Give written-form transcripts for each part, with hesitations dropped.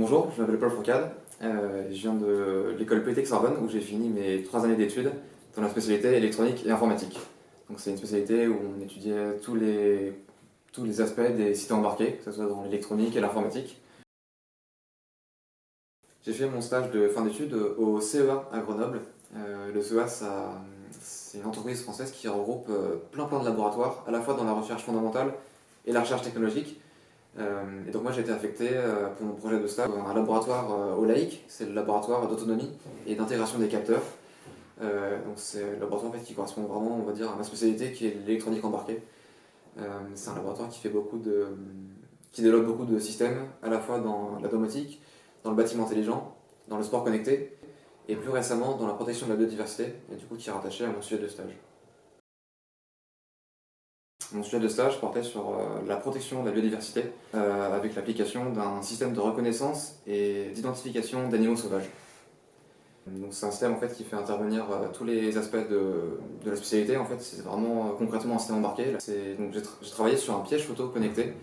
Bonjour, je m'appelle Paul Fourcade, je viens de l'école Polytechnique Sorbonne où j'ai fini mes 3 années d'études dans la spécialité électronique et informatique. Donc c'est une spécialité où on étudiait tous les aspects des systèmes embarqués, que ce soit dans l'électronique et l'informatique. J'ai fait mon stage de fin d'études au CEA à Grenoble. Le CEA, c'est une entreprise française qui regroupe plein de laboratoires, à la fois dans la recherche fondamentale et la recherche technologique. Et donc moi j'ai été affecté pour mon projet de stage dans un laboratoire au LAIC, c'est le laboratoire d'autonomie et d'intégration des capteurs. Donc c'est le laboratoire en fait, qui correspond vraiment on va dire, à ma spécialité qui est l'électronique embarquée. C'est un laboratoire qui développe beaucoup de systèmes, à la fois dans la domotique, dans le bâtiment intelligent, dans le sport connecté, et plus récemment dans la protection de la biodiversité, et du coup qui est rattaché à mon sujet de stage. Mon sujet de stage portait sur la protection de la biodiversité avec l'application d'un système de reconnaissance et d'identification d'animaux sauvages. Donc c'est un système en fait, qui fait intervenir tous les aspects de la spécialité. En fait, c'est vraiment concrètement un système embarqué. J'ai travaillé sur un piège photo connecté.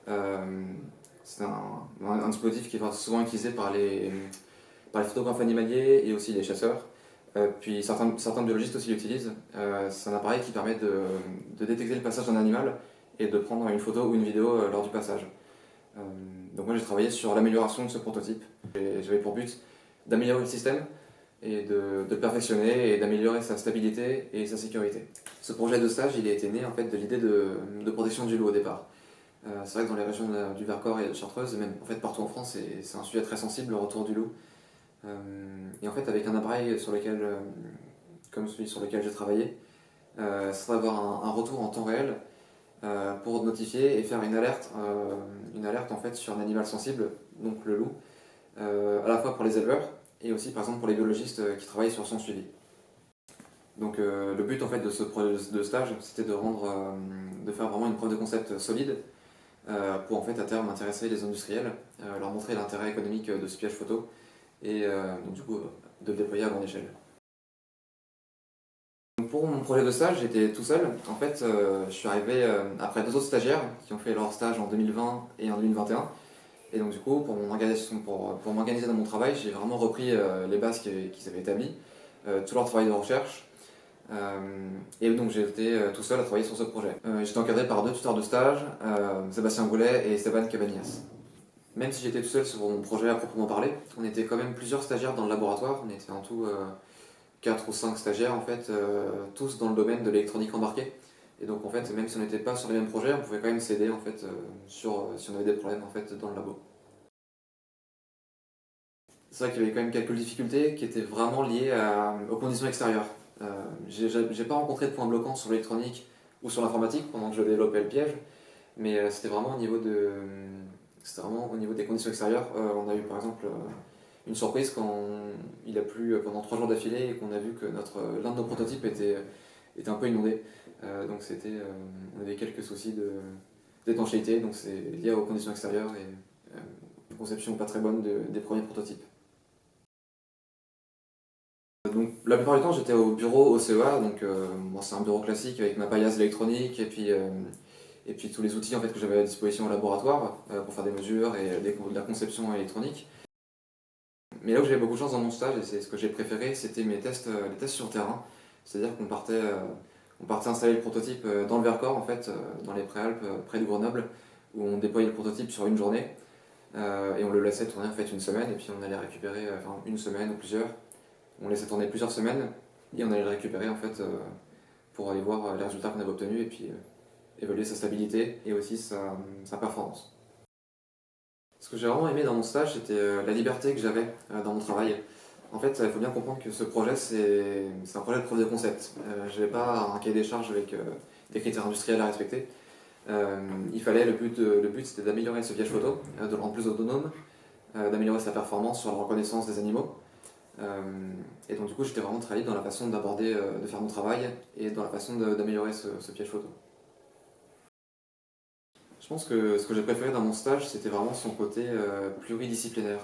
C'est un dispositif qui est souvent utilisé par les photographes animaliers et aussi les chasseurs. Puis certains biologistes aussi l'utilisent. C'est un appareil qui permet de détecter le passage d'un animal et de prendre une photo ou une vidéo lors du passage. Donc moi j'ai travaillé sur l'amélioration de ce prototype. J'avais pour but d'améliorer le système et de le perfectionner et d'améliorer sa stabilité et sa sécurité. Ce projet de stage il a été né en fait, de l'idée de protection du loup au départ. C'est vrai que dans les régions du Vercors et de Chartreuse, et même en fait, partout en France, c'est un sujet très sensible, le retour du loup. Et en fait, avec un appareil comme celui sur lequel j'ai travaillé, ça serait d'avoir un retour en temps réel pour notifier et faire une alerte en fait, sur un animal sensible, donc le loup, à la fois pour les éleveurs et aussi par exemple pour les biologistes qui travaillent sur son suivi. Donc le but en fait, de ce projet de stage, c'était de faire vraiment une preuve de concept solide pour en fait à terme intéresser les industriels, leur montrer l'intérêt économique de ce piège photo et donc, du coup de le déployer à grande échelle. Donc, pour mon projet de stage, j'étais tout seul. En fait, je suis arrivé après 2 autres stagiaires qui ont fait leur stage en 2020 et en 2021. Et donc du coup, pour m'organiser dans mon travail, j'ai vraiment repris les bases qu'ils avaient établies, tout leur travail de recherche. Et donc j'ai été tout seul à travailler sur ce projet. J'étais encadré par 2 tuteurs de stage, Sébastien Goulet et Stéphane Cabanillas. Même si j'étais tout seul sur mon projet à proprement parler, on était quand même plusieurs stagiaires dans le laboratoire. On était en tout 4 ou 5 stagiaires en fait, tous dans le domaine de l'électronique embarquée. Et donc en fait, même si on n'était pas sur les mêmes projets, on pouvait quand même s'aider en fait, si on avait des problèmes en fait, dans le labo. C'est vrai qu'il y avait quand même quelques difficultés qui étaient vraiment liées aux conditions extérieures. J'ai pas rencontré de points bloquants sur l'électronique ou sur l'informatique pendant que je développais le piège, mais c'était vraiment au niveau des conditions extérieures. On a eu par exemple une surprise quand il a plu pendant 3 jours d'affilée et qu'on a vu que l'un de nos prototypes était un peu inondé. Donc on avait quelques soucis d'étanchéité, donc c'est lié aux conditions extérieures et une conception pas très bonne des premiers prototypes. Donc, la plupart du temps, j'étais au bureau au CEA, donc c'est un bureau classique avec ma paillasse électronique et puis tous les outils en fait, que j'avais à disposition au laboratoire pour faire des mesures et de la conception électronique. Mais là où j'avais beaucoup de chance dans mon stage, et c'est ce que j'ai préféré, c'était les tests sur terrain. C'est-à-dire on partait installer le prototype dans le Vercors, en fait, dans les Préalpes, près de Grenoble, où on déployait le prototype sur une journée, et on le laissait tourner en fait une semaine, et puis on allait récupérer, enfin une semaine ou plusieurs, on laissait tourner plusieurs semaines, et on allait le récupérer en fait pour aller voir les résultats qu'on avait obtenus, et puis évaluer sa stabilité et aussi sa performance. Ce que j'ai vraiment aimé dans mon stage, c'était la liberté que j'avais dans mon travail. En fait, il faut bien comprendre que ce projet, c'est un projet de preuve de concept. Je n'avais pas un cahier des charges avec des critères industriels à respecter. Le but c'était d'améliorer ce piège photo, de le rendre plus autonome, d'améliorer sa performance sur la reconnaissance des animaux. Et donc du coup, j'étais vraiment très libre dans la façon de faire mon travail et dans la façon d'améliorer ce piège photo. Je pense que ce que j'ai préféré dans mon stage, c'était vraiment son côté pluridisciplinaire.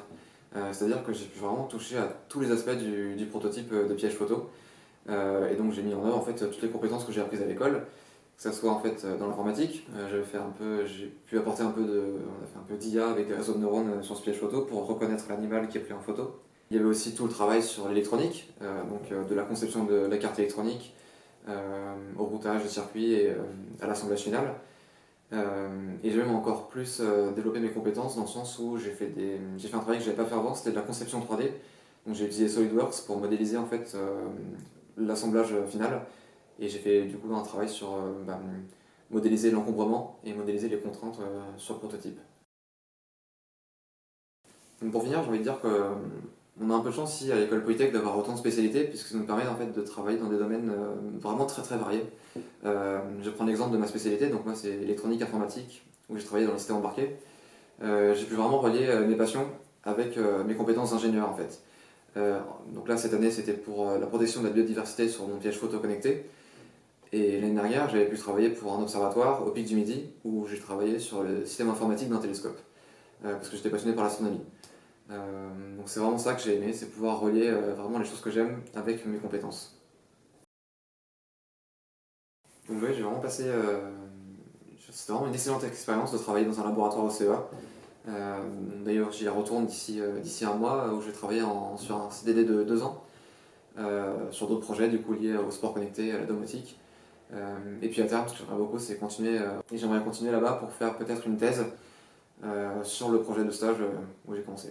C'est-à-dire que j'ai pu vraiment toucher à tous les aspects du prototype de piège photo. Et donc j'ai mis en œuvre en fait, toutes les compétences que j'ai apprises à l'école, que que ça soit en fait dans l'informatique. J'ai pu apporter on a fait un peu d'IA avec des réseaux de neurones sur ce piège photo pour reconnaître l'animal qui est pris en photo. Il y avait aussi tout le travail sur l'électronique, de la conception de la carte électronique au routage des circuits et à l'assemblage final. Et j'ai même encore plus développé mes compétences dans le sens où j'ai fait un travail que je n'avais pas fait avant, c'était de la conception 3D. Donc j'ai utilisé SolidWorks pour modéliser en fait l'assemblage final. Et j'ai fait du coup un travail sur modéliser l'encombrement et modéliser les contraintes sur le prototype. Donc pour finir, j'ai envie de dire qu'on a un peu de chance ici à l'école Polytech d'avoir autant de spécialités, puisque ça nous permet en fait de travailler dans des domaines vraiment très très variés. Je vais prendre l'exemple de ma spécialité, donc moi c'est électronique informatique, où j'ai travaillé dans les systèmes embarqués. J'ai pu vraiment relier mes passions avec mes compétences d'ingénieur en fait. Donc là cette année c'était pour la protection de la biodiversité sur mon piège photo connecté. Et l'année dernière, j'avais pu travailler pour un observatoire au Pic du Midi, où j'ai travaillé sur le système informatique d'un télescope, parce que j'étais passionné par l'astronomie. Donc c'est vraiment ça que j'ai aimé, c'est pouvoir relier vraiment les choses que j'aime avec mes compétences. Donc oui, j'ai vraiment passé... c'était vraiment une excellente expérience de travailler dans un laboratoire au CEA. D'ailleurs, j'y retourne d'ici un mois, où je vais travailler sur un CDD de 2 ans, sur d'autres projets du coup liés au sport connecté et à la domotique. Et puis à terme, ce que j'aimerais beaucoup, c'est j'aimerais continuer là-bas pour faire peut-être une thèse sur le projet de stage où j'ai commencé.